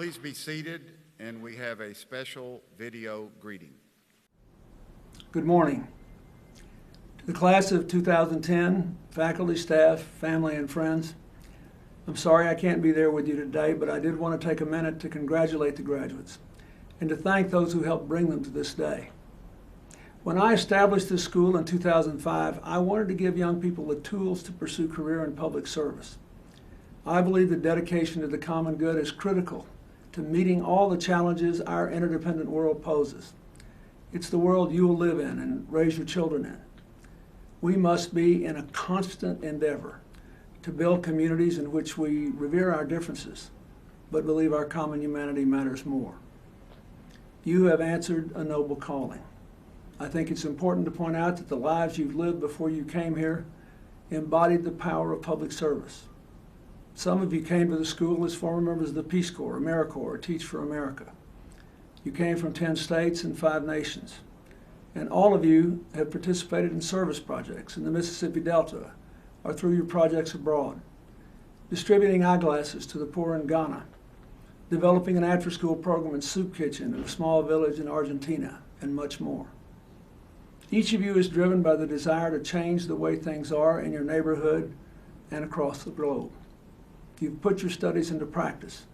Please be seated, and we have a special video greeting. Good morning. To the class of 2010, faculty, staff, family, and friends, I'm sorry I can't be there with you today, but I did want to take a minute to congratulate the graduates and to thank those who helped bring them to this day. When I established this school in 2005, I wanted to give young people the tools to pursue career in public service. I believe the dedication to the common good is critical to meeting all the challenges our interdependent world poses. It's the world you will live in and raise your children in. We must be in a constant endeavor to build communities in which we revere our differences, but believe our common humanity matters more. You have answered a noble calling. I think it's important to point out that the lives you've lived before you came here embodied the power of public service. Some of you came to the school as former members of the Peace Corps, AmeriCorps, or Teach for America. You came from 10 states and 5 nations. And all of you have participated in service projects in the Mississippi Delta or through your projects abroad, distributing eyeglasses to the poor in Ghana, developing an after-school program in soup kitchen in a small village in Argentina, and much more. Each of you is driven by the desire to change the way things are in your neighborhood and across the globe. You've put your studies into practice,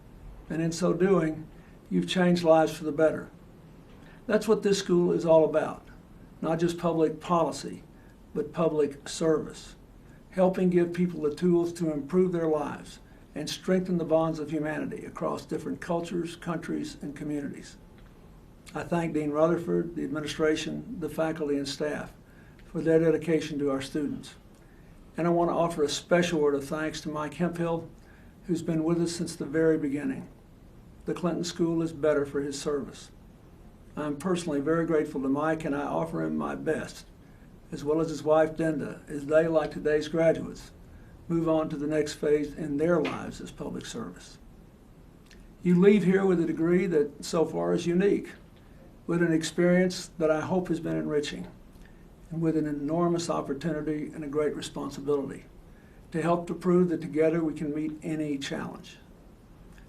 and in so doing, you've changed lives for the better. That's what this school is all about, not just public policy, but public service, helping give people the tools to improve their lives and strengthen the bonds of humanity across different cultures, countries, and communities. I thank Dean Rutherford, the administration, the faculty, and staff for their dedication to our students. And I want to offer a special word of thanks to Mike Hemphill, who's been with us since the very beginning. The Clinton School is better for his service. I'm personally very grateful to Mike, and I offer him my best, as well as his wife, Denda, as they, like today's graduates, move on to the next phase in their lives as public service. You leave here with a degree that so far is unique, with an experience that I hope has been enriching, and with an enormous opportunity and a great responsibility to help to prove that together we can meet any challenge.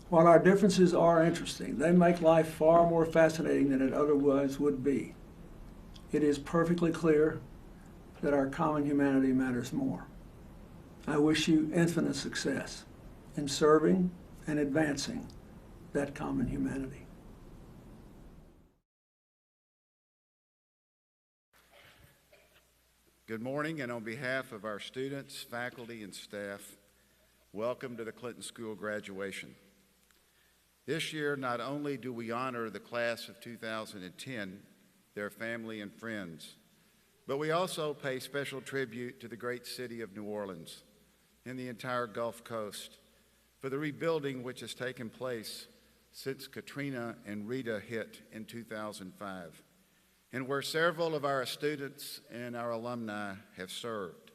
While our differences are interesting, they make life far more fascinating than it otherwise would be. It is perfectly clear that our common humanity matters more. I wish you infinite success in serving and advancing that common humanity. Good morning, and on behalf of our students, faculty, and staff, welcome to the Clinton School graduation. This year, not only do we honor the class of 2010, their family and friends, but we also pay special tribute to the great city of New Orleans and the entire Gulf Coast for the rebuilding which has taken place since Katrina and Rita hit in 2005, and where several of our students and our alumni have served.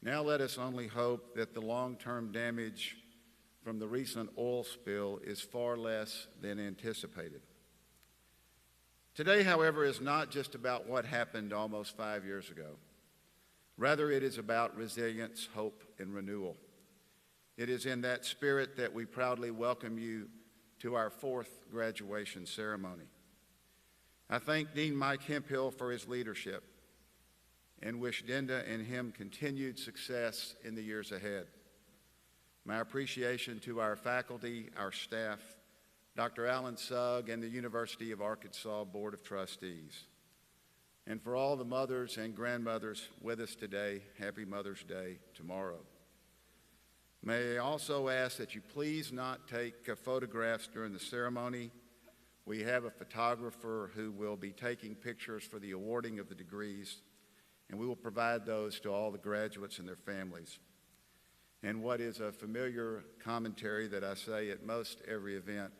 Now let us only hope that the long-term damage from the recent oil spill is far less than anticipated. Today, however, is not just about what happened almost 5 years ago. Rather, it is about resilience, hope, and renewal. It is in that spirit that we proudly welcome you to our 4th graduation ceremony. I thank Dean Mike Hemphill for his leadership and wish Denda and him continued success in the years ahead. My appreciation to our faculty, our staff, Dr. Alan Sugg, and the University of Arkansas Board of Trustees. And for all the mothers and grandmothers with us today, happy Mother's Day tomorrow. May I also ask that you please not take photographs during the ceremony. We have a photographer who will be taking pictures for the awarding of the degrees, and we will provide those to all the graduates and their families. And what is a familiar commentary that I say at most every event,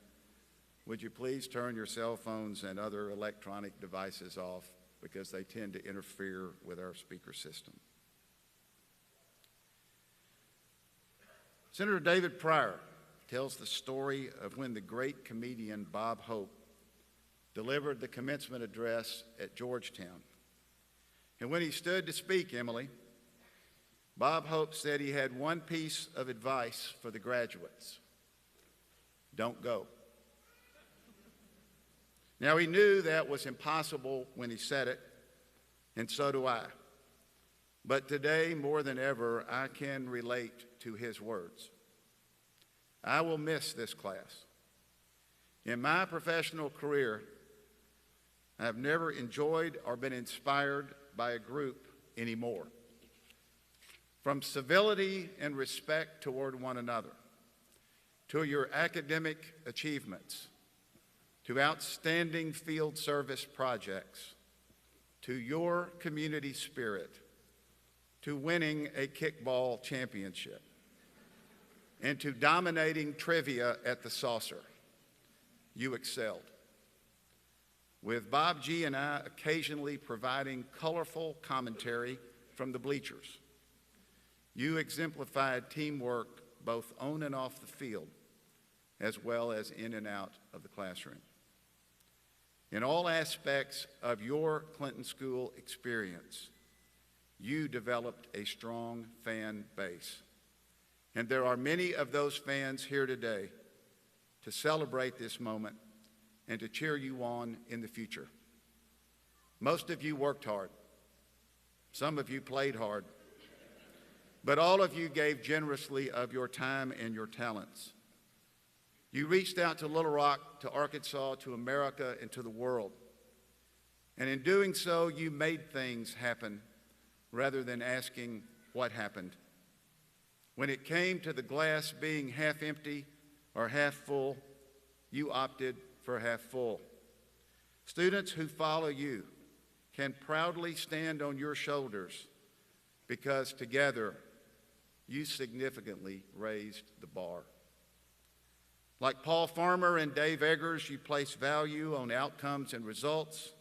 would you please turn your cell phones and other electronic devices off because they tend to interfere with our speaker system. Senator David Pryor tells the story of when the great comedian Bob Hope delivered the commencement address at Georgetown. And when he stood to speak, Emily, Bob Hope said he had one piece of advice for the graduates. don't go. Now, he knew that was impossible when he said it, and so do I. But today, more than ever, I can relate to his words. I will miss this class. In my professional career, I have never enjoyed or been inspired by a group anymore. From civility and respect toward one another, to your academic achievements, to outstanding field service projects, to your community spirit, to winning a kickball championship, and to dominating trivia at the saucer, you excelled. With Bob G. and I occasionally providing colorful commentary from the bleachers, you exemplified teamwork both on and off the field, as well as in and out of the classroom. In all aspects of your Clinton School experience, you developed a strong fan base. And there are many of those fans here today to celebrate this moment and to cheer you on in the future. Most of you worked hard. Some of you played hard. But all of you gave generously of your time and your talents. You reached out to Little Rock, to Arkansas, to America, and to the world. And in doing so, you made things happen rather than asking what happened. When it came to the glass being half empty or half full, you opted for half full. Students who follow you can proudly stand on your shoulders because together you significantly raised the bar. Like Paul Farmer and Dave Eggers, you place value on outcomes and results.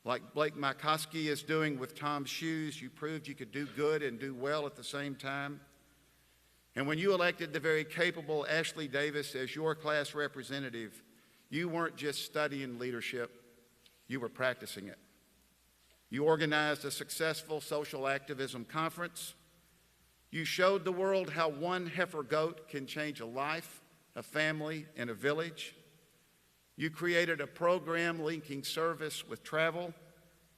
Like Blake Mykoski is doing with Tom's shoes, you proved you could do good and do well at the same time. And when you elected the very capable Ashley Davis as your class representative, you weren't just studying leadership, you were practicing it. You organized a successful social activism conference. You showed the world how one heifer goat can change a life, a family, and a village. You created a program linking service with travel,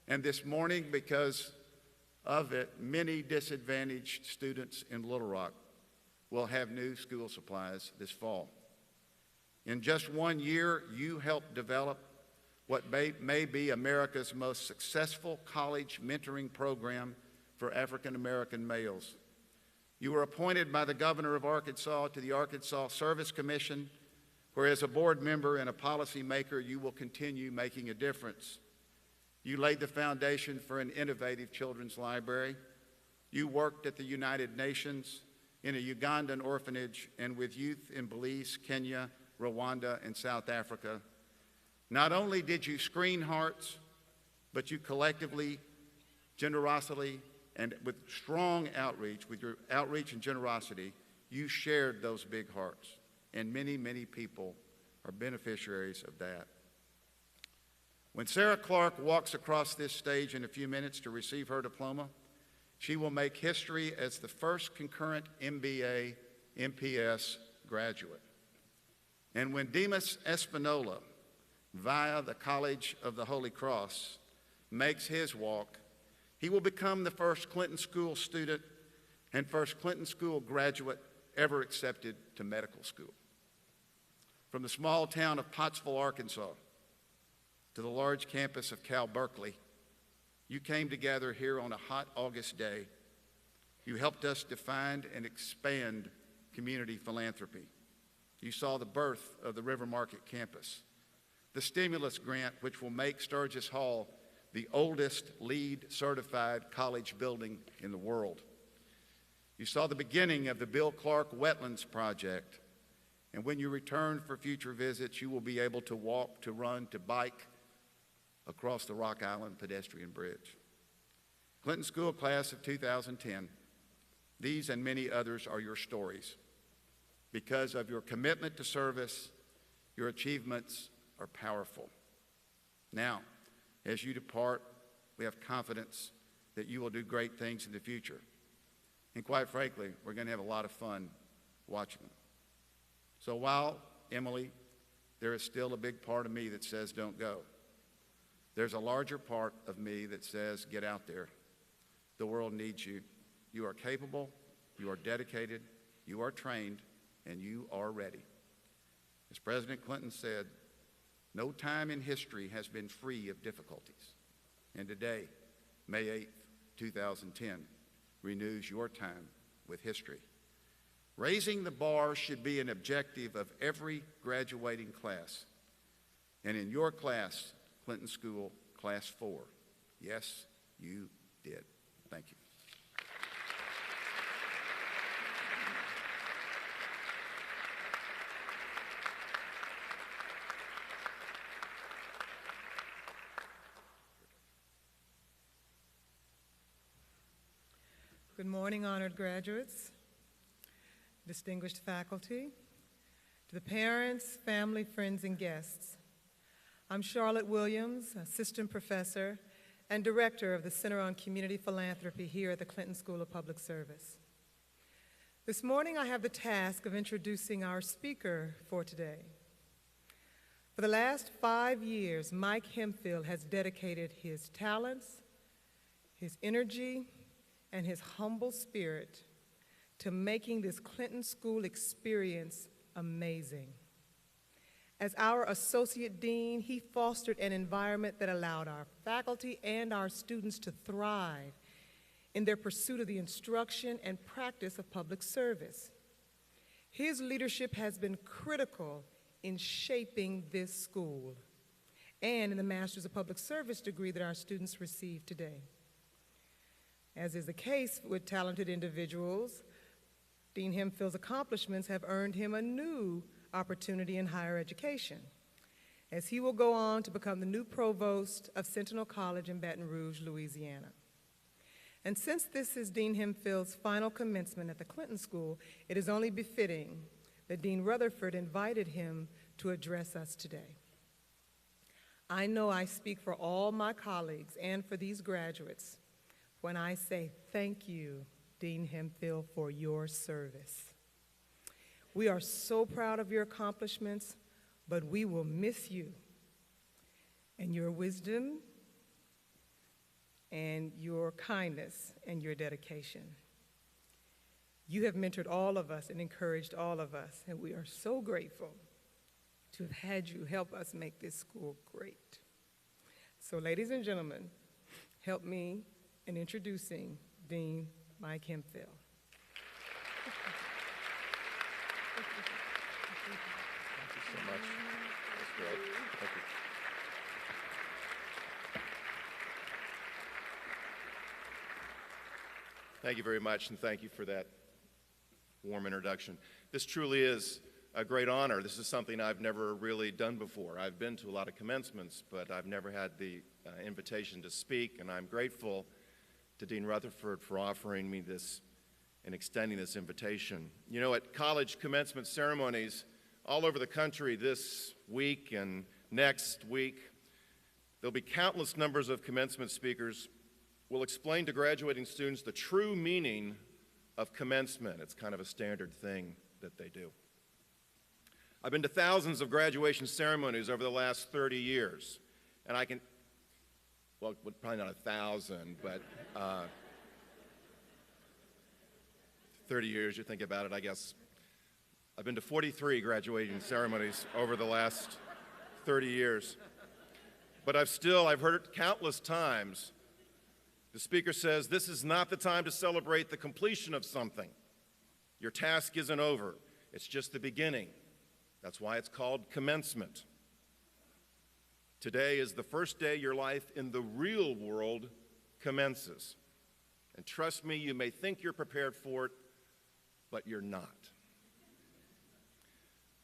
and this morning, because of it, many disadvantaged students in Little Rock will have new school supplies this fall. In just 1 year, you helped develop what may be America's most successful college mentoring program for African American males. You were appointed by the governor of Arkansas to the Arkansas Service Commission, where as a board member and a policymaker, you will continue making a difference. You laid the foundation for an innovative children's library. You worked at the United Nations, in a Ugandan orphanage, and with youth in Belize, Kenya, Rwanda, and South Africa. Not only did you screen hearts, but you collectively, generosity, and with strong outreach, with your outreach and generosity, you shared those big hearts. And many, many people are beneficiaries of that. When Sarah Clark walks across this stage in a few minutes to receive her diploma, she will make history as the first concurrent MBA MPS graduate. And when Demas Espinola, via the College of the Holy Cross, makes his walk, he will become the first Clinton School student and first Clinton School graduate ever accepted to medical school. From the small town of Pottsville, Arkansas, to the large campus of Cal Berkeley, you came together here on a hot August day. You helped us define and expand community philanthropy. You saw the birth of the River Market campus, the stimulus grant which will make Sturgis Hall the oldest LEED certified college building in the world. You saw the beginning of the Bill Clark Wetlands Project, and when you return for future visits, you will be able to walk, to run, to bike across the Rock Island pedestrian bridge. Clinton School Class of 2010, these and many others are your stories. Because of your commitment to service, your achievements are powerful. Now, as you depart, we have confidence that you will do great things in the future. And quite frankly, we're going to have a lot of fun watching them. So while Emily, there is still a big part of me that says don't go. There's a larger part of me that says get out there. The world needs you. You are capable, you are dedicated, you are trained, and you are ready. As President Clinton said, no time in history has been free of difficulties. And today, May 8th, 2010, renews your time with history. Raising the bar should be an objective of every graduating class. And in your class, Clinton School, Class 4, yes, you did. Thank you. Good morning, honored graduates, distinguished faculty, to the parents, family, friends, and guests. I'm Charlotte Williams, Assistant Professor and Director of the Center on Community Philanthropy here at the Clinton School of Public Service. This morning, I have the task of introducing our speaker for today. For the last 5 years, Mike Hemphill has dedicated his talents, his energy, and his humble spirit to making this Clinton School experience amazing. As our Associate Dean, he fostered an environment that allowed our faculty and our students to thrive in their pursuit of the instruction and practice of public service. His leadership has been critical in shaping this school and in the Master's of Public Service degree that our students receive today. As is the case with talented individuals, Dean Hemphill's accomplishments have earned him a new opportunity in higher education, as he will go on to become the new provost of Sentinel College in Baton Rouge, Louisiana. And since this is Dean Hemphill's final commencement at the Clinton School, it is only befitting that Dean Rutherford invited him to address us today. I know I speak for all my colleagues and for these graduates when I say thank you, Dean Hemphill, for your service. We are so proud of your accomplishments, but we will miss you and your wisdom and your kindness and your dedication. You have mentored all of us and encouraged all of us, and we are so grateful to have had you help us make this school great. So, ladies and gentlemen, help me in introducing Dean Mike Hemphill. Thank you so much. That's great. Thank you. Thank you very much, and thank you for that warm introduction. This truly is a great honor. This is something I've never really done before. I've been to a lot of commencements, but I've never had the invitation to speak, and I'm grateful to Dean Rutherford for offering me this and extending this invitation. You know, at college commencement ceremonies all over the country this week and next week, there'll be countless numbers of commencement speakers will explain to graduating students the true meaning of commencement. It's kind of a standard thing that they do. I've been to thousands of graduation ceremonies over the last 30 years, and I can, well, probably not 1,000, but 30 years, you think about it, I guess. I've been to 43 graduating ceremonies over the last 30 years. But I've heard it countless times. The speaker says, this is not the time to celebrate the completion of something. Your task isn't over. It's just the beginning. That's why it's called commencement. Today is the first day your life in the real world commences. And trust me, you may think you're prepared for it, but you're not.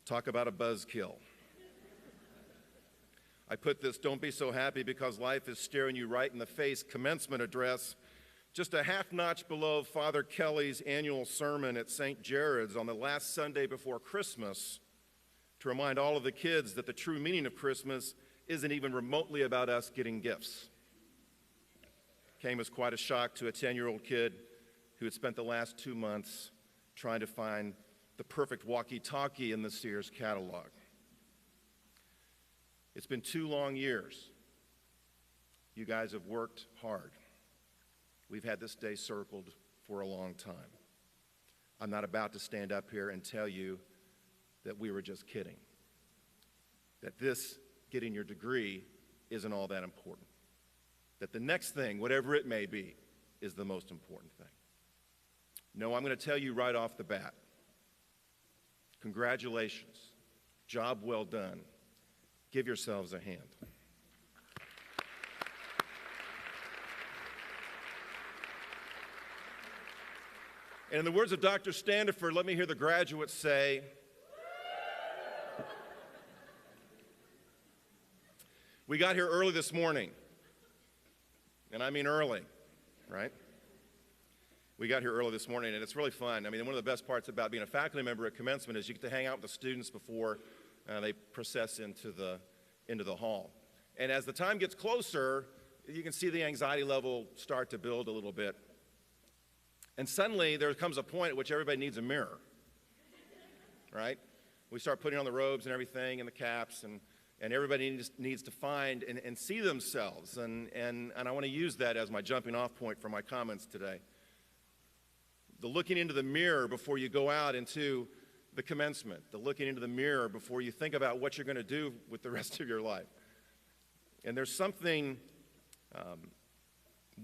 Talk about a buzzkill. I put this "don't be so happy because life is staring you right in the face" commencement address just a half notch below Father Kelly's annual sermon at St. Jared's on the last Sunday before Christmas to remind all of the kids that the true meaning of Christmas isn't even remotely about us getting gifts. Came as quite a shock to a 10-year-old kid who had spent the last 2 months trying to find the perfect walkie-talkie in the Sears catalog. It's been 2 long years. You guys have worked hard. We've had this day circled for a long time. I'm not about to stand up here and tell you that we were just kidding, that this, getting your degree, isn't all that important, that the next thing, whatever it may be, is the most important thing. No, I'm going to tell you right off the bat, congratulations, job well done. Give yourselves a hand. And in the words of Dr. Standiford, let me hear the graduates say, we got here early this morning, and I mean early, right? We got here early this morning, and it's really fun. I mean, one of the best parts about being a faculty member at Commencement is you get to hang out with the students before they process into the hall. And as the time gets closer, you can see the anxiety level start to build a little bit. And suddenly, there comes a point at which everybody needs a mirror, right? We start putting on the robes and everything and the caps, and everybody needs to find and see themselves. And I want to use that as my jumping off point for my comments today. The looking into the mirror before you go out into the commencement, the looking into the mirror before you think about what you're going to do with the rest of your life. And there's something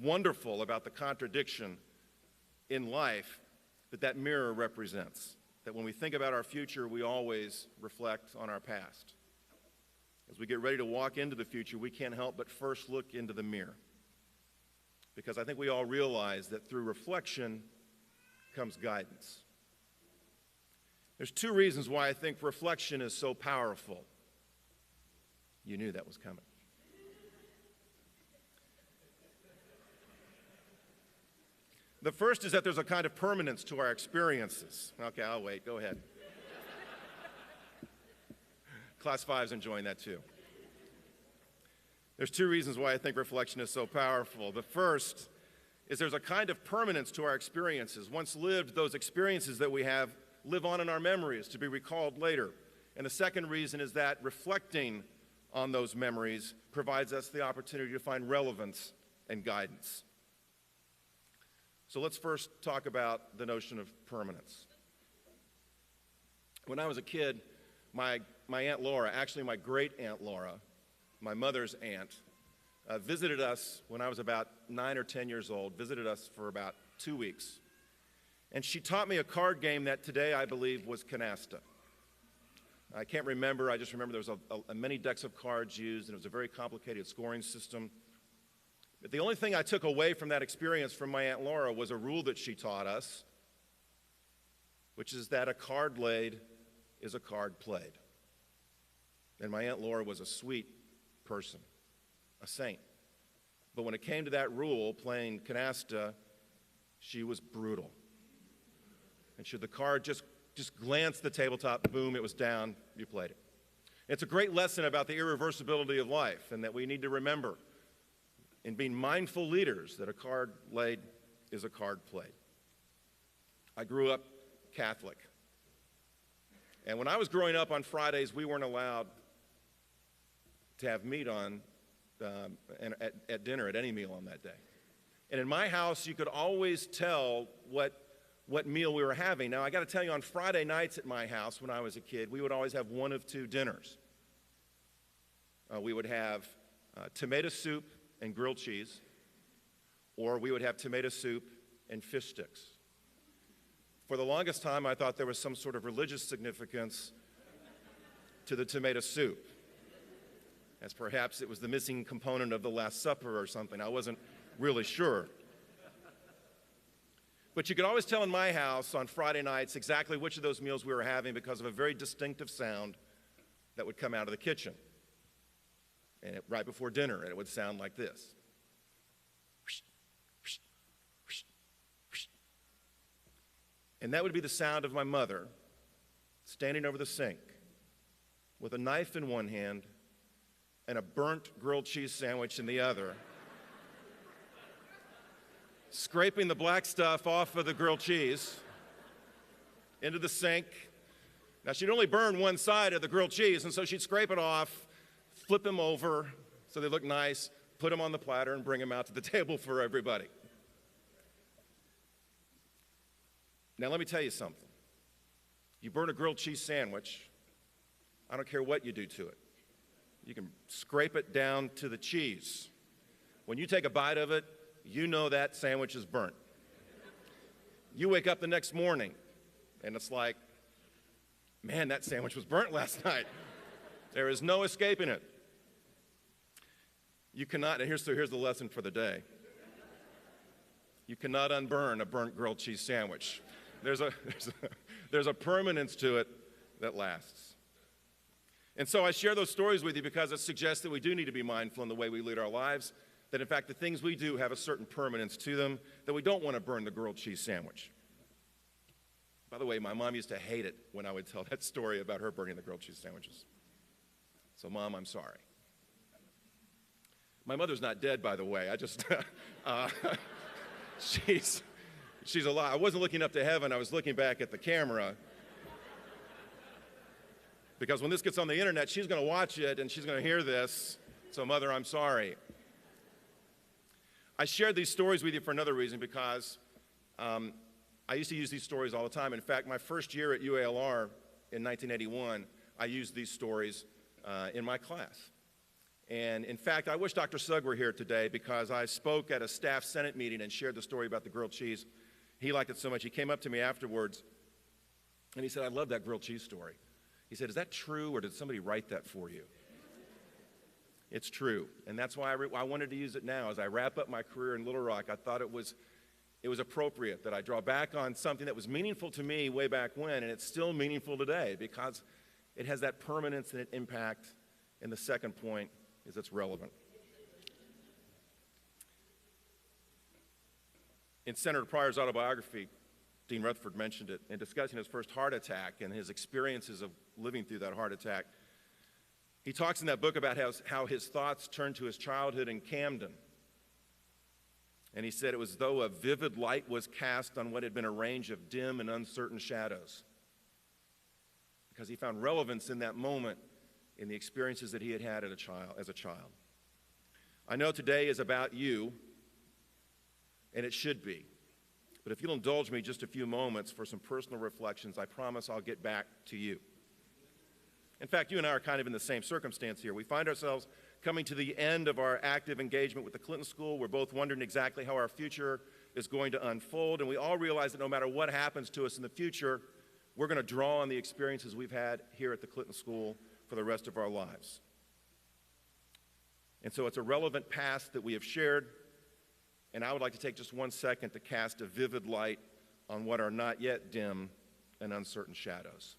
wonderful about the contradiction in life that mirror represents. That when we think about our future, we always reflect on our past. As we get ready to walk into the future, we can't help but first look into the mirror. Because I think we all realize that through reflection comes guidance. There's 2 reasons why I think reflection is so powerful. You knew that was coming. The first is that there's a kind of permanence to our experiences. Okay, I'll wait. Go ahead. Class 5's enjoying that too. There's 2 reasons why I think reflection is so powerful. The first is there's a kind of permanence to our experiences. Once lived, those experiences that we have live on in our memories to be recalled later. And the second reason is that reflecting on those memories provides us the opportunity to find relevance and guidance. So let's first talk about the notion of permanence. When I was a kid, my Aunt Laura, actually my great-aunt Laura, my mother's aunt, visited us when I was about 9 or 10 years old, visited us for about 2 weeks. And she taught me a card game that today I believe was canasta. I can't remember, I just remember there was many decks of cards used, and it was a very complicated scoring system. But the only thing I took away from that experience from my Aunt Laura was a rule that she taught us, which is that a card laid is a card played. And my Aunt Laura was a sweet person, a saint. But when it came to that rule, playing canasta, she was brutal. And should the card just glance the tabletop, boom, it was down, you played it. It's a great lesson about the irreversibility of life, and that we need to remember in being mindful leaders that a card laid is a card played. I grew up Catholic. And when I was growing up on Fridays, we weren't allowed to have meat on at dinner, at any meal on that day. And in my house, you could always tell what meal we were having. Now, I got to tell you, on Friday nights at my house when I was a kid, we would always have one of 2 dinners. We would have tomato soup and grilled cheese, or we would have tomato soup and fish sticks. For the longest time, I thought there was some sort of religious significance to the tomato soup, as perhaps it was the missing component of the Last Supper or something. I wasn't really sure. But you could always tell in my house on Friday nights exactly which of those meals we were having because of a very distinctive sound that would come out of the kitchen. And right before dinner, and it would sound like this. And that would be the sound of my mother standing over the sink with a knife in one hand and a burnt grilled cheese sandwich in the other, scraping the black stuff off of the grilled cheese into the sink. Now, she'd only burn one side of the grilled cheese, and so she'd scrape it off, flip them over so they look nice, put them on the platter, and bring them out to the table for everybody. Now, let me tell you something. You burn a grilled cheese sandwich, I don't care what you do to it. You can scrape it down to the cheese. When you take a bite of it, you know that sandwich is burnt. You wake up the next morning, and it's like, man, that sandwich was burnt last night. There is no escaping it. You cannot, and here's the lesson for the day. You cannot unburn a burnt grilled cheese sandwich. There's a permanence to it that lasts. And so I share those stories with you because it suggests that we do need to be mindful in the way we lead our lives, that in fact the things we do have a certain permanence to them, that we don't want to burn the grilled cheese sandwich. By the way, my mom used to hate it when I would tell that story about her burning the grilled cheese sandwiches. So Mom, I'm sorry. My mother's not dead, by the way. I just, she's alive. I wasn't looking up to heaven. I was looking back at the camera. Because when this gets on the internet, she's going to watch it and she's going to hear this. So Mother, I'm sorry. I shared these stories with you for another reason because I used to use these stories all the time. In fact, my first year at UALR in 1981, I used these stories in my class. And in fact, I wish Dr. Sugg were here today because I spoke at a staff Senate meeting and shared the story about the grilled cheese. He liked it so much, he came up to me afterwards and he said, I love that grilled cheese story. He said, is that true or did somebody write that for you? It's true, and that's why I wanted to use it now. As I wrap up my career in Little Rock, I thought it was appropriate that I draw back on something that was meaningful to me way back when, and it's still meaningful today because it has that permanence and impact. And the second point is it's relevant. In Senator Pryor's autobiography, Dean Rutherford mentioned it, in discussing his first heart attack and his experiences of living through that heart attack. He talks in that book about how his thoughts turned to his childhood in Camden. And he said it was as though a vivid light was cast on what had been a range of dim and uncertain shadows. Because he found relevance in that moment in the experiences that he had had as a child. I know today is about you, and it should be. But if you'll indulge me just a few moments for some personal reflections, I promise I'll get back to you. In fact, you and I are kind of in the same circumstance here. We find ourselves coming to the end of our active engagement with the Clinton School. We're both wondering exactly how our future is going to unfold, and we all realize that no matter what happens to us in the future, we're going to draw on the experiences we've had here at the Clinton School for the rest of our lives. And so it's a relevant past that we have shared, and I would like to take just 1 second to cast a vivid light on what are not yet dim and uncertain shadows.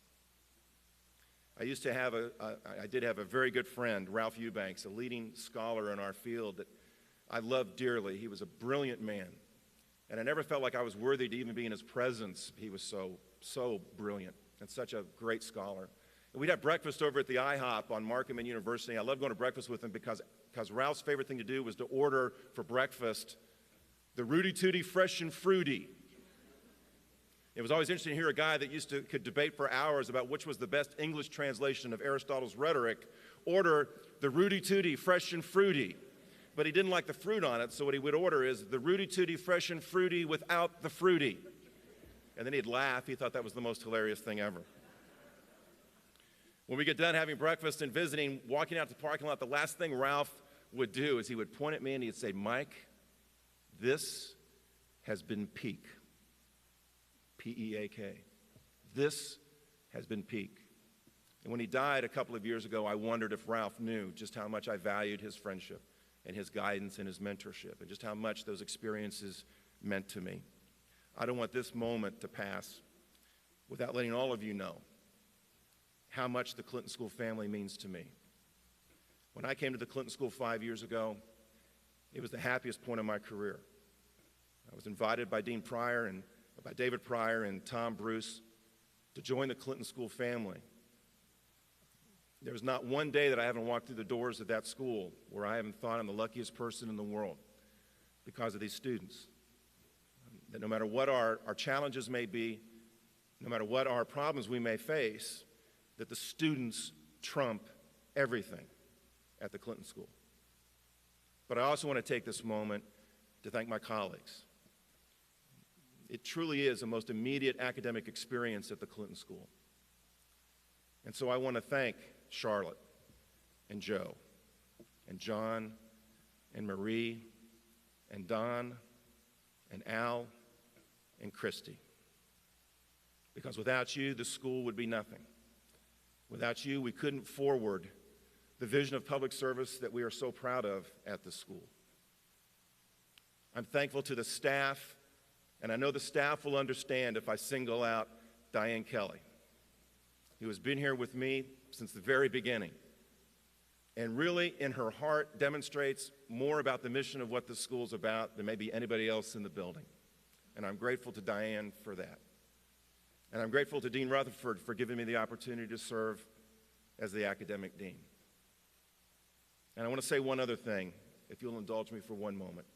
I did have a very good friend, Ralph Eubanks, a leading scholar in our field that I loved dearly. He was a brilliant man, and I never felt like I was worthy to even be in his presence. He was so brilliant and such a great scholar. And we'd have breakfast over at the IHOP on Markham and University. I loved going to breakfast with him because Ralph's favorite thing to do was to order for breakfast the Rudy Tooty Fresh and Fruity. It was always interesting to hear a guy that could debate for hours about which was the best English translation of Aristotle's rhetoric order the Rudy Tooty Fresh and Fruity. But he didn't like the fruit on it, so what he would order is the Rudy Tooty Fresh and Fruity without the fruity. And then he'd laugh. He thought that was the most hilarious thing ever. When we get done having breakfast and visiting, walking out to the parking lot, the last thing Ralph would do is he would point at me and he'd say, Mike, this has been peak. P-E-A-K. This has been peak. And when he died a couple of years ago, I wondered if Ralph knew just how much I valued his friendship and his guidance and his mentorship and just how much those experiences meant to me. I don't want this moment to pass without letting all of you know how much the Clinton School family means to me. When I came to the Clinton School 5 years ago, it was the happiest point of my career. I was invited by David Pryor and Tom Bruce to join the Clinton School family. There was not one day that I haven't walked through the doors of that school where I haven't thought I'm the luckiest person in the world because of these students. That no matter what our challenges may be, no matter what our problems we may face, that the students trump everything at the Clinton School. But I also want to take this moment to thank my colleagues. It truly is the most immediate academic experience at the Clinton School. And so I want to thank Charlotte and Joe and John and Marie and Don and Al and Christy. Because without you, the school would be nothing. Without you, we couldn't forward the vision of public service that we are so proud of at the school. I'm thankful to the staff, and I know the staff will understand if I single out Diane Kelly, who has been here with me since the very beginning, and really in her heart demonstrates more about the mission of what the school's about than maybe anybody else in the building. And I'm grateful to Diane for that. And I'm grateful to Dean Rutherford for giving me the opportunity to serve as the academic dean. And I want to say one other thing, if you'll indulge me for one moment.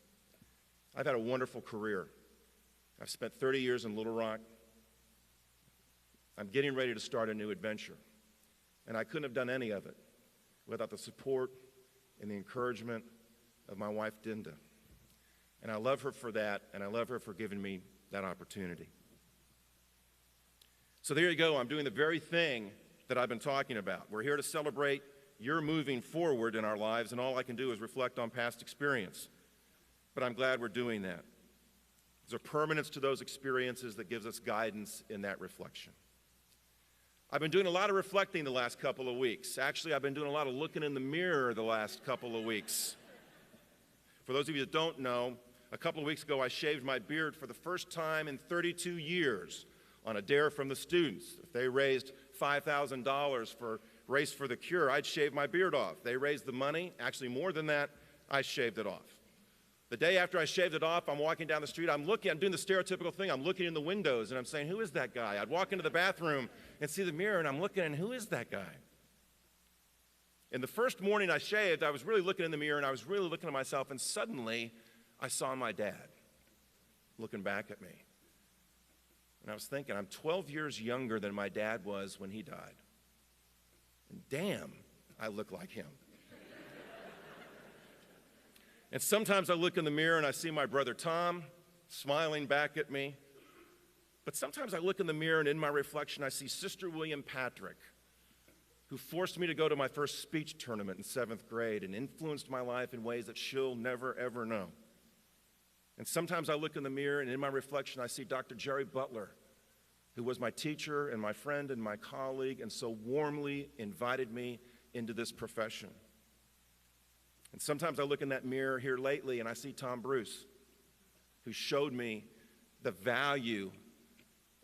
I've had a wonderful career. I've spent 30 years in Little Rock. I'm getting ready to start a new adventure. And I couldn't have done any of it without the support and the encouragement of my wife, Dinda. And I love her for that, and I love her for giving me that opportunity. So there you go. I'm doing the very thing that I've been talking about. We're here to celebrate your moving forward in our lives, and all I can do is reflect on past experience. But I'm glad we're doing that. There's a permanence to those experiences that gives us guidance in that reflection. I've been doing a lot of reflecting the last couple of weeks. Actually, I've been doing a lot of looking in the mirror the last couple of weeks. For those of you that don't know, a couple of weeks ago I shaved my beard for the first time in 32 years on a dare from the students. If they raised $5,000 for Race for the Cure, I'd shave my beard off. They raised the money, actually more than that, I shaved it off. The day after I shaved it off, I'm walking down the street, I'm doing the stereotypical thing, I'm looking in the windows and I'm saying, who is that guy? I'd walk into the bathroom and see the mirror and I'm looking and who is that guy? And the first morning I shaved, I was really looking in the mirror and I was really looking at myself and suddenly I saw my dad looking back at me. And I was thinking, I'm 12 years younger than my dad was when he died. And damn, I look like him. And sometimes I look in the mirror and I see my brother Tom smiling back at me. But sometimes I look in the mirror and in my reflection I see Sister William Patrick, who forced me to go to my first speech tournament in 7th grade and influenced my life in ways that she'll never, ever know. And sometimes I look in the mirror and in my reflection I see Dr. Jerry Butler, who was my teacher and my friend and my colleague and so warmly invited me into this profession. And sometimes I look in that mirror here lately and I see Tom Bruce, who showed me the value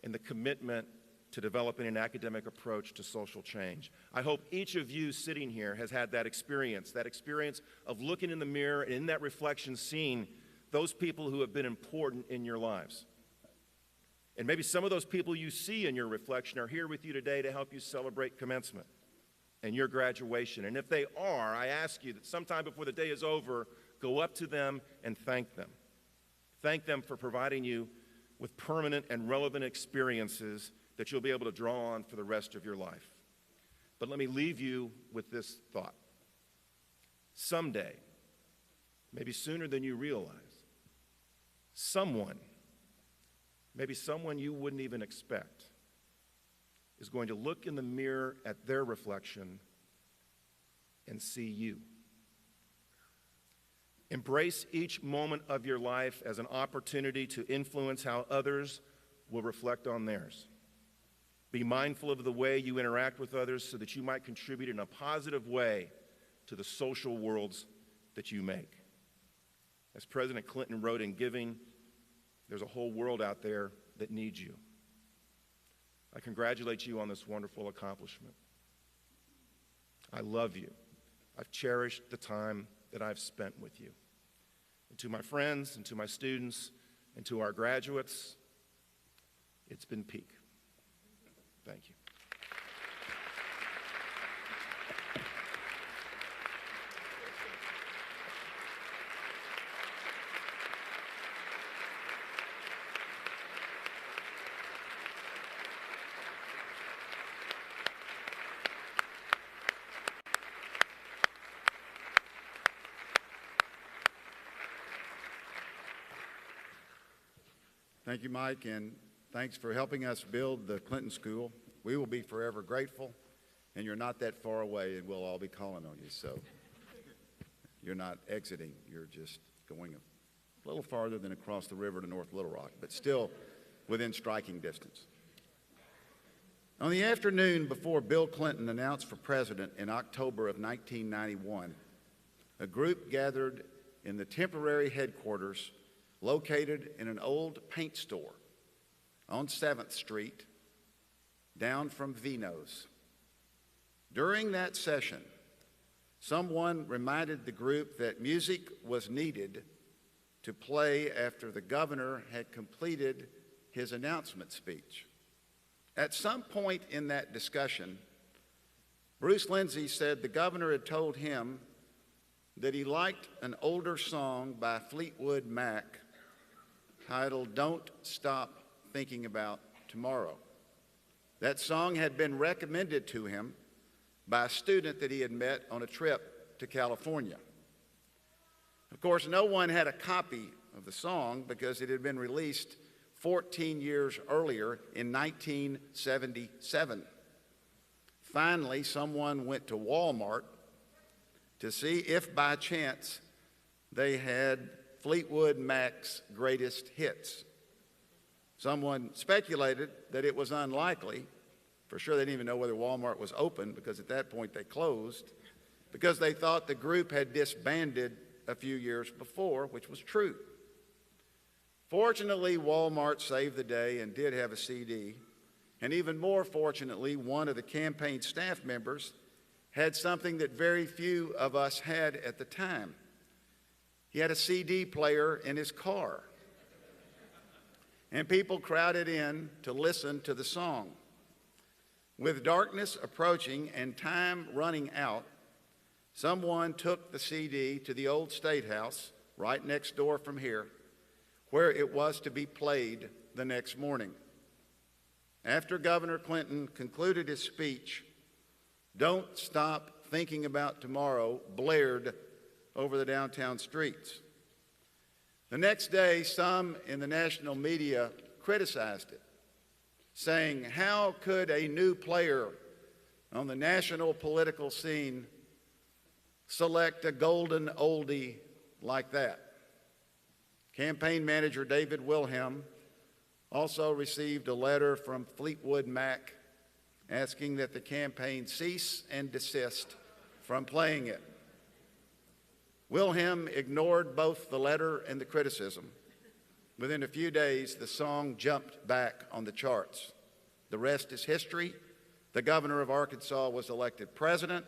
and the commitment to developing an academic approach to social change. I hope each of you sitting here has had that experience of looking in the mirror and in that reflection seeing those people who have been important in your lives. And maybe some of those people you see in your reflection are here with you today to help you celebrate commencement and your graduation. And if they are, I ask you that sometime before the day is over, go up to them and thank them. Thank them for providing you with permanent and relevant experiences that you'll be able to draw on for the rest of your life. But let me leave you with this thought. Someday, maybe sooner than you realize, someone, maybe someone you wouldn't even expect, is going to look in the mirror at their reflection and see you. Embrace each moment of your life as an opportunity to influence how others will reflect on theirs. Be mindful of the way you interact with others so that you might contribute in a positive way to the social worlds that you make. As President Clinton wrote in Giving, there's a whole world out there that needs you. I congratulate you on this wonderful accomplishment. I love you. I've cherished the time that I've spent with you. And to my friends, and to my students, and to our graduates, it's been peak. Thank you. Thank you, Mike, and thanks for helping us build the Clinton School. We will be forever grateful, and you're not that far away, and we'll all be calling on you. So you're not exiting, you're just going a little farther than across the river to North Little Rock, but still within striking distance. On the afternoon before Bill Clinton announced for president in October of 1991, a group gathered in the temporary headquarters located in an old paint store on 7th Street, down from Vino's. During that session, someone reminded the group that music was needed to play after the governor had completed his announcement speech. At some point in that discussion, Bruce Lindsay said the governor had told him that he liked an older song by Fleetwood Mac titled "Don't Stop Thinking About Tomorrow." That song had been recommended to him by a student that he had met on a trip to California. Of course, no one had a copy of the song because it had been released 14 years earlier in 1977. Finally, someone went to Walmart to see if by chance they had Fleetwood Mac's greatest hits. Someone speculated that it was unlikely. For sure, they didn't even know whether Walmart was open because at that point they closed, because they thought the group had disbanded a few years before, which was true. Fortunately, Walmart saved the day and did have a CD, and even more fortunately, one of the campaign staff members had something that very few of us had at the time. He had a CD player in his car, and people crowded in to listen to the song. With darkness approaching and time running out, someone took the CD to the old State House, right next door from here, where it was to be played the next morning. After Governor Clinton concluded his speech, "Don't Stop Thinking About Tomorrow" blared over the downtown streets. The next day, some in the national media criticized it, saying, "How could a new player on the national political scene select a golden oldie like that?" Campaign manager David Wilhelm also received a letter from Fleetwood Mac asking that the campaign cease and desist from playing it. Wilhelm ignored both the letter and the criticism. Within a few days, the song jumped back on the charts. The rest is history. The governor of Arkansas was elected president.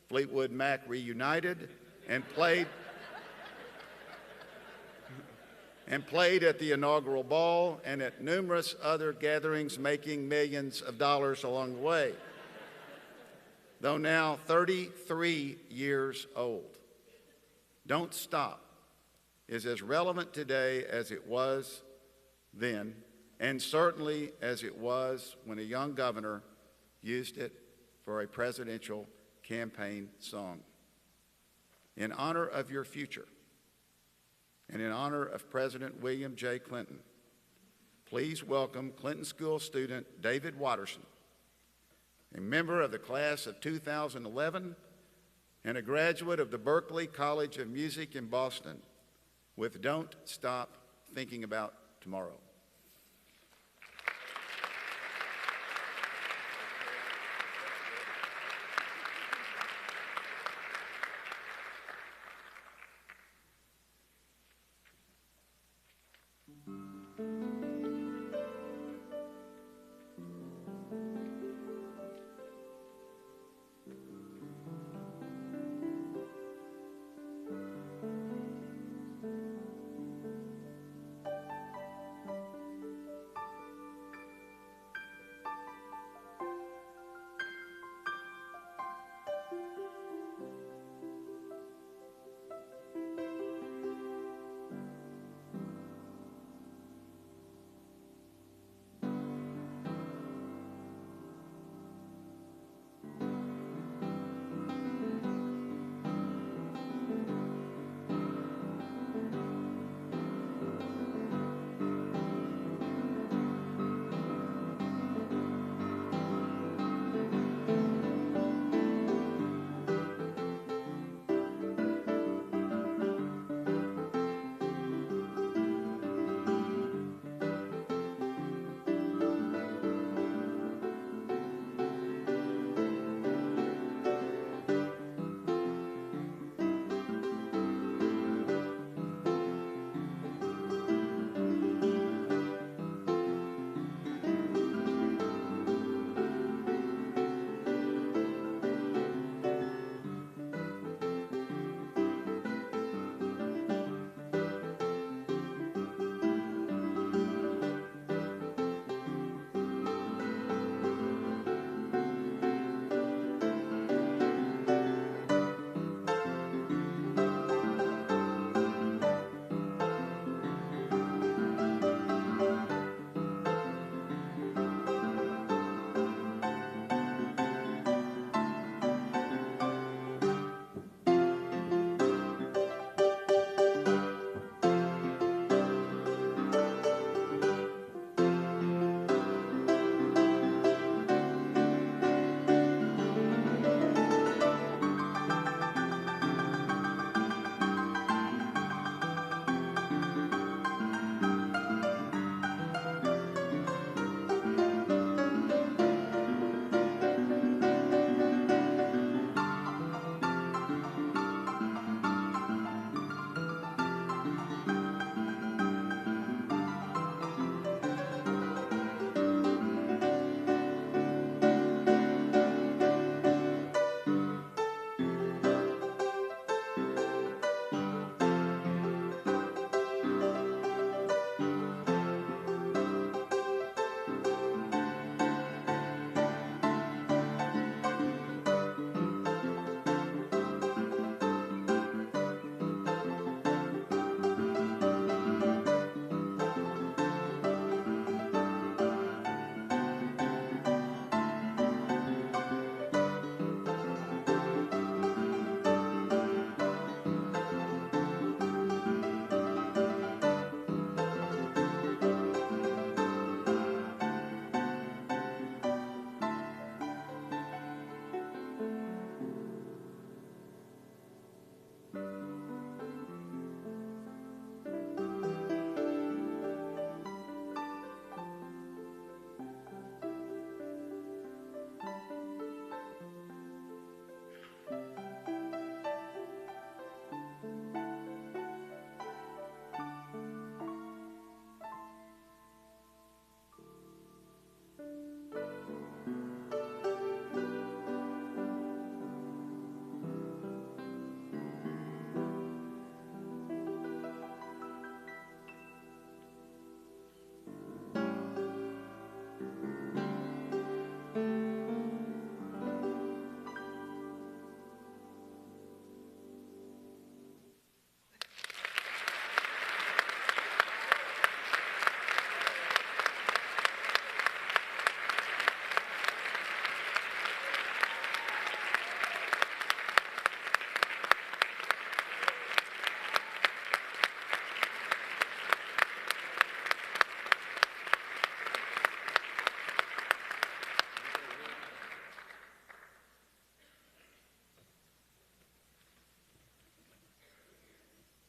Fleetwood Mac reunited and played at the inaugural ball and at numerous other gatherings, making millions of dollars along the way. Though now 33 years old, "Don't Stop" is as relevant today as it was then, and certainly as it was when a young governor used it for a presidential campaign song. In honor of your future, and in honor of President William J. Clinton, please welcome Clinton School student David Watterson, a member of the class of 2011 and a graduate of the Berklee College of Music in Boston, with "Don't Stop Thinking About Tomorrow."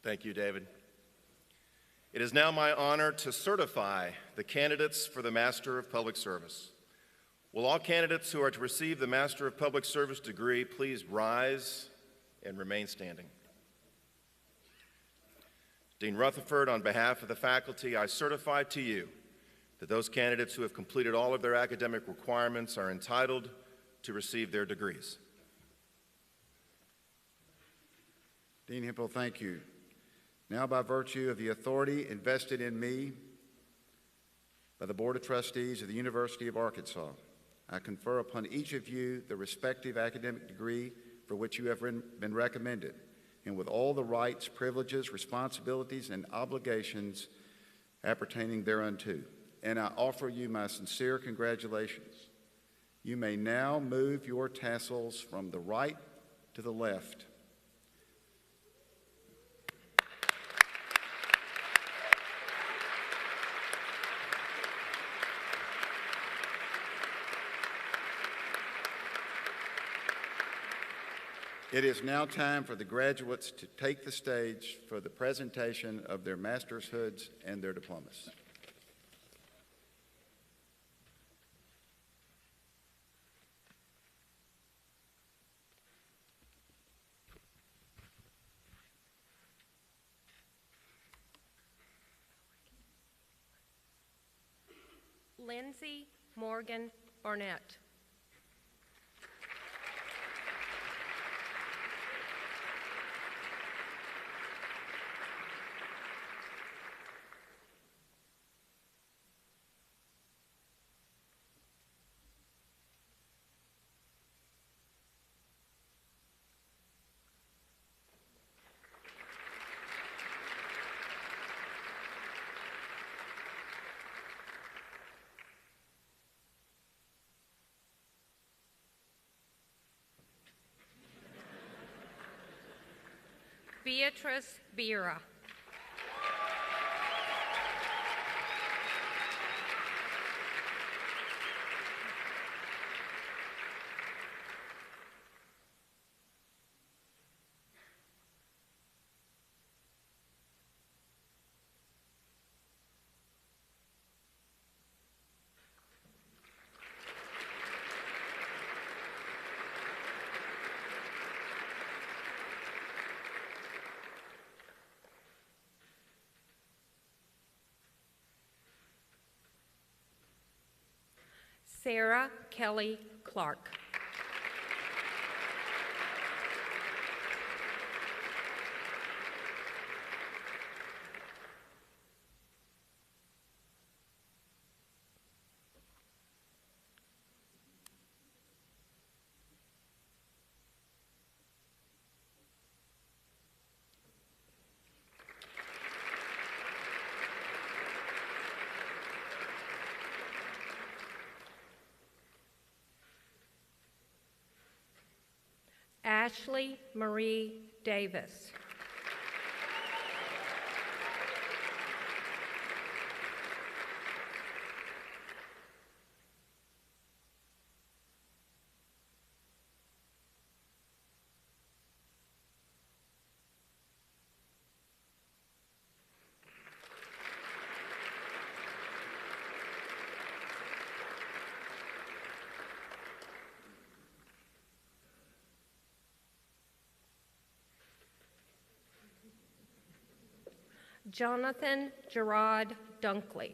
Thank you, David. It is now my honor to certify the candidates for the Master of Public Service. Will all candidates who are to receive the Master of Public Service degree please rise and remain standing. Dean Rutherford, on behalf of the faculty, I certify to you that those candidates who have completed all of their academic requirements are entitled to receive their degrees. Dean Hempel, thank you. Now, by virtue of the authority invested in me by the Board of Trustees of the University of Arkansas, I confer upon each of you the respective academic degree for which you have been recommended, and with all the rights, privileges, responsibilities, and obligations appertaining thereunto. And I offer you my sincere congratulations. You may now move your tassels from the right to the left. It is now time for the graduates to take the stage for the presentation of their master's hoods and their diplomas. Lindsay Morgan Barnett. Beatrice Bira. Sarah Kelly Clark. Ashley Marie Davis. Jonathan Gerard Dunkley.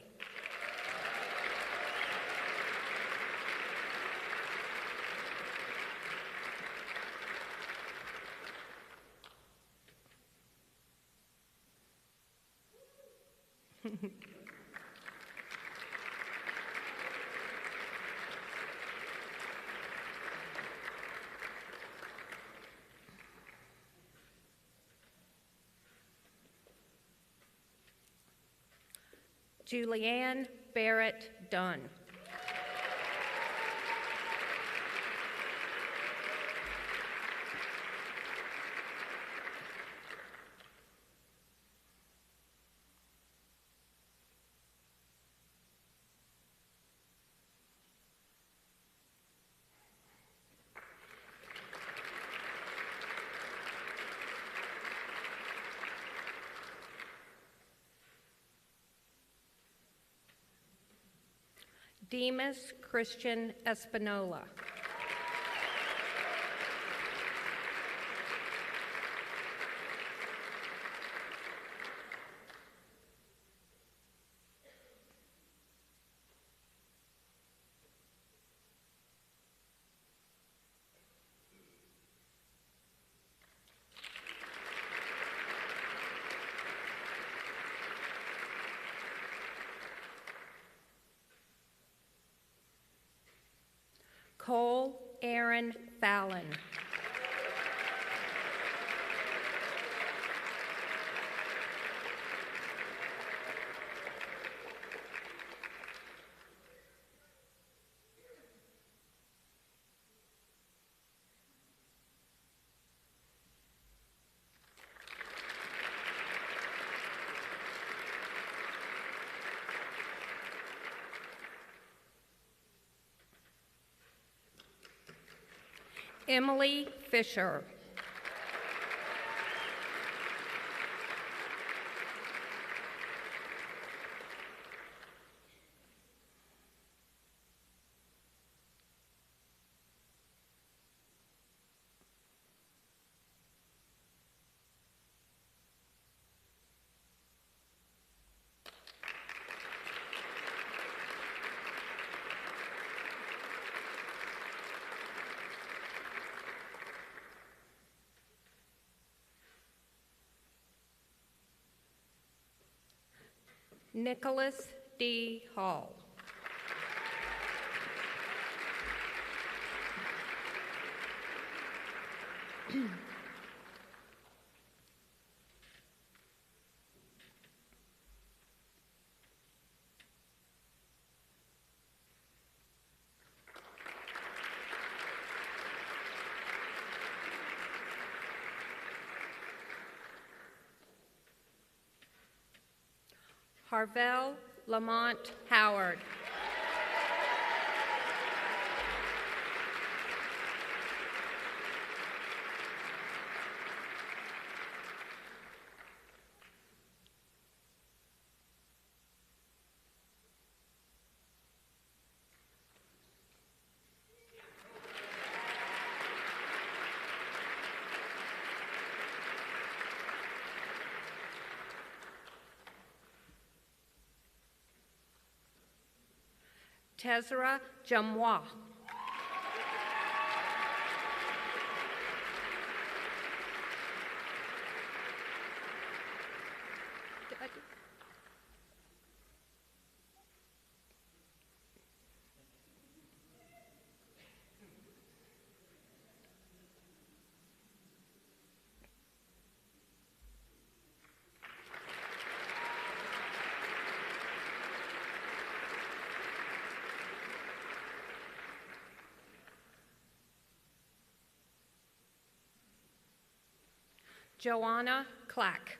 Julianne Barrett Dunn. Demas Christian Espinola. Cole Aaron Fallon. Emily Fisher. Nicholas D. Hall. Harvell Lamont Howard. Tezra Jamwa. Joanna Clack.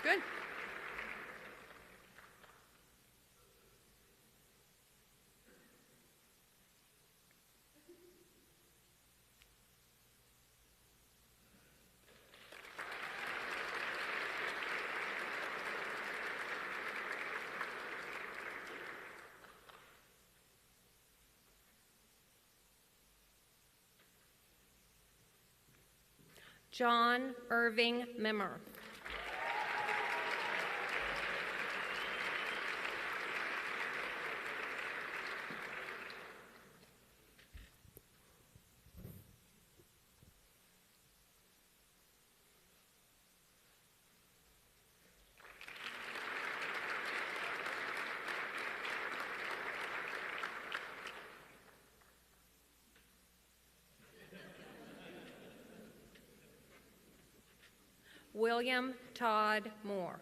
Good. John Irving Mimmer. William Todd Moore.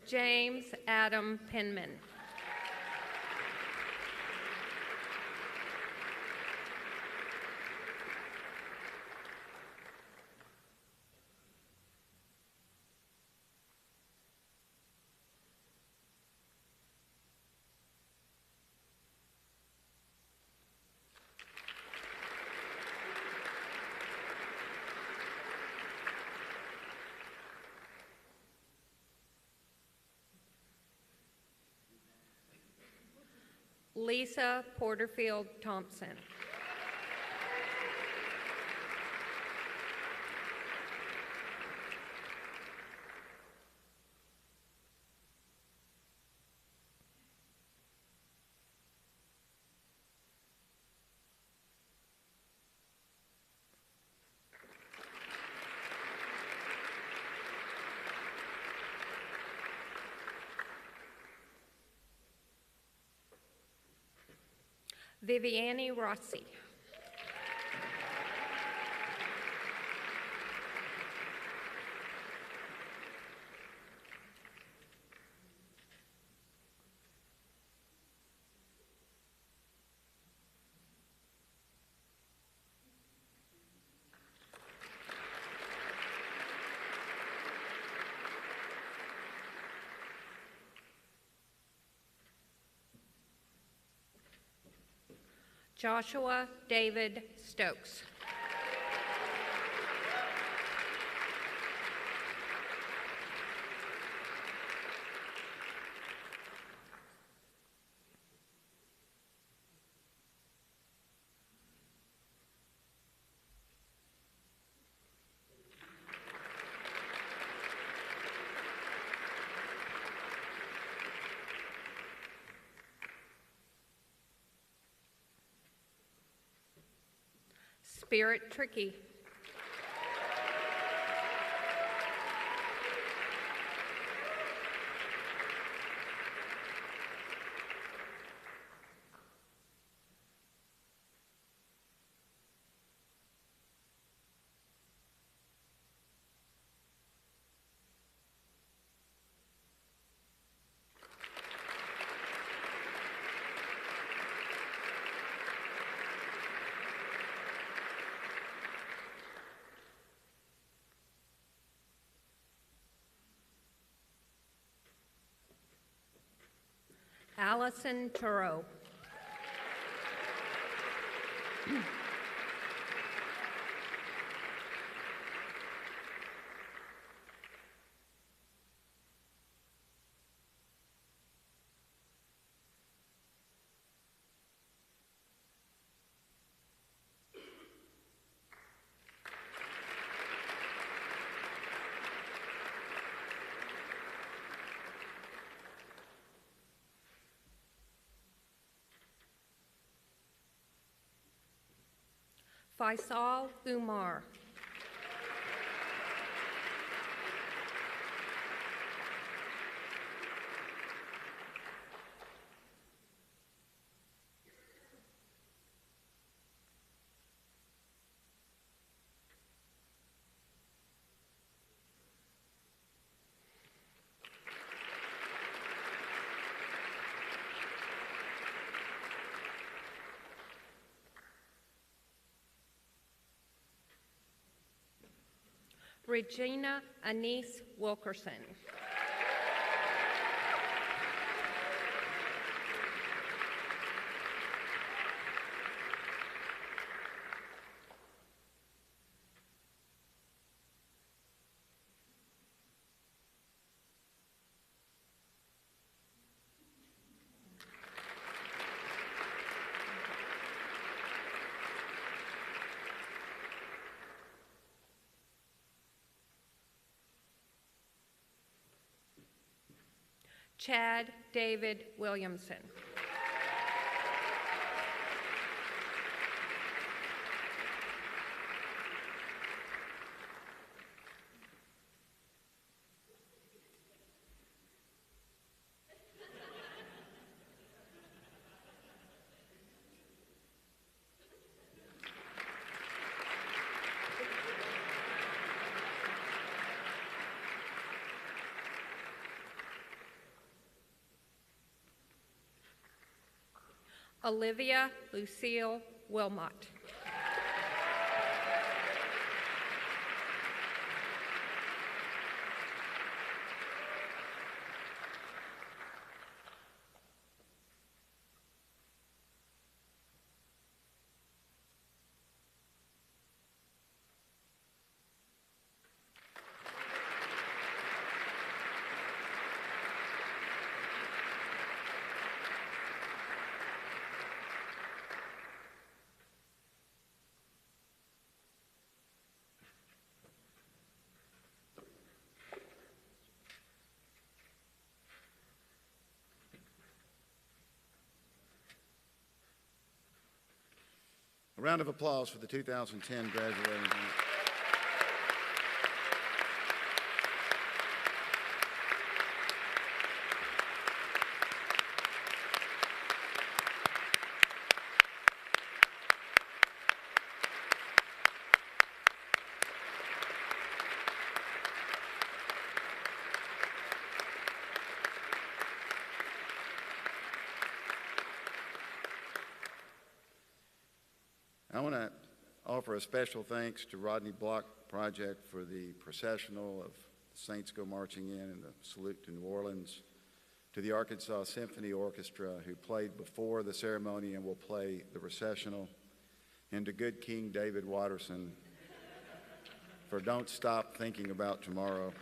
James Adam Penman. Lisa Porterfield Thompson. Viviane Rossi. Joshua David Stokes. Spirit Tricky. Allison Turow. Faisal Umar. Regina Anise Wilkerson. Chad David Williamson. Olivia Lucille Wilmot. A round of applause for the 2010 graduating class. I want to offer a special thanks to Rodney Block Project for the processional of the Saints Go Marching In and the Salute to New Orleans, to the Arkansas Symphony Orchestra who played before the ceremony and will play the recessional, and to good King David Watterson for Don't Stop Thinking About Tomorrow.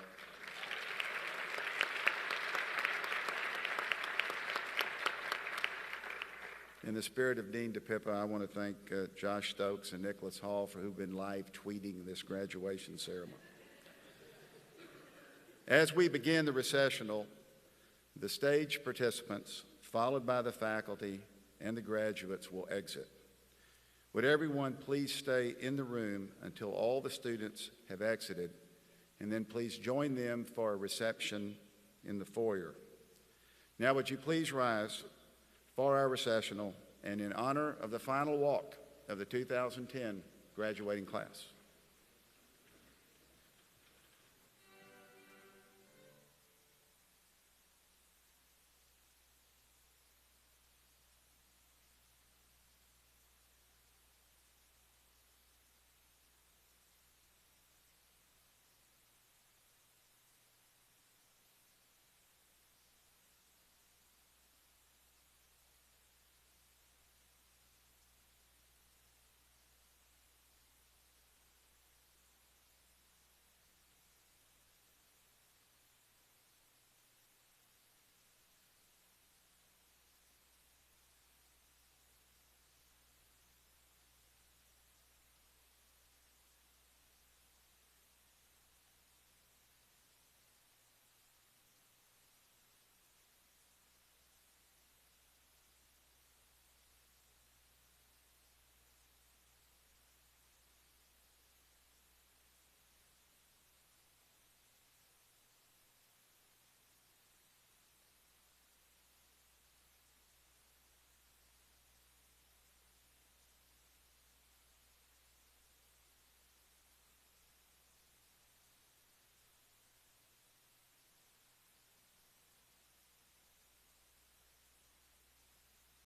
In the spirit of Dean DePippa, I want to thank Josh Stokes and Nicholas Hall for who've been live tweeting this graduation ceremony. As we begin the recessional, the stage participants, followed by the faculty and the graduates, will exit. Would everyone please stay in the room until all the students have exited, and then please join them for a reception in the foyer. Now would you please rise for our recessional and in honor of the final walk of the 2010 graduating class.